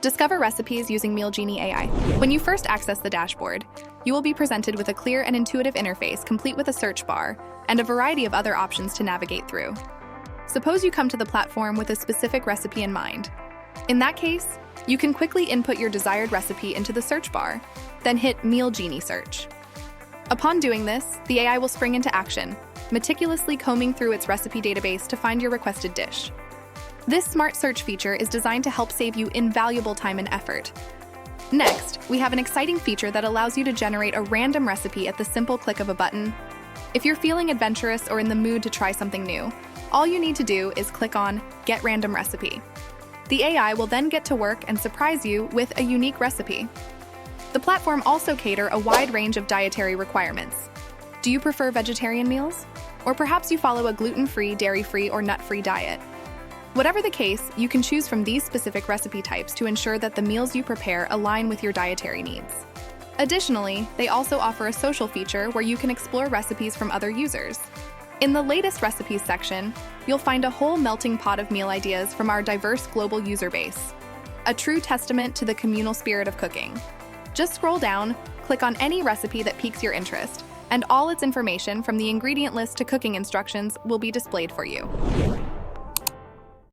Discover recipes using Mealgenie.AI. When you first access the dashboard, you will be presented with a clear and intuitive interface complete with a search bar and a variety of other options to navigate through. Suppose you come to the platform with a specific recipe in mind. In that case, you can quickly input your desired recipe into the search bar, then hit Mealgenie Search. Upon doing this, the AI will spring into action, meticulously combing through its recipe database to find your requested dish. This smart search feature is designed to help save you invaluable time and effort. Next, we have an exciting feature that allows you to generate a random recipe at the simple click of a button. If you're feeling adventurous or in the mood to try something new, all you need to do is click on Get Random Recipe. The AI will then get to work and surprise you with a unique recipe. The platform also caters a wide range of dietary requirements. Do you prefer vegetarian meals? Or perhaps you follow a gluten-free, dairy-free, or nut-free diet? Whatever the case, you can choose from these specific recipe types to ensure that the meals you prepare align with your dietary needs. Additionally, they also offer a social feature where you can explore recipes from other users. In the latest recipes section, you'll find a whole melting pot of meal ideas from our diverse global user base, a true testament to the communal spirit of cooking. Just scroll down, click on any recipe that piques your interest, and all its information from the ingredient list to cooking instructions will be displayed for you.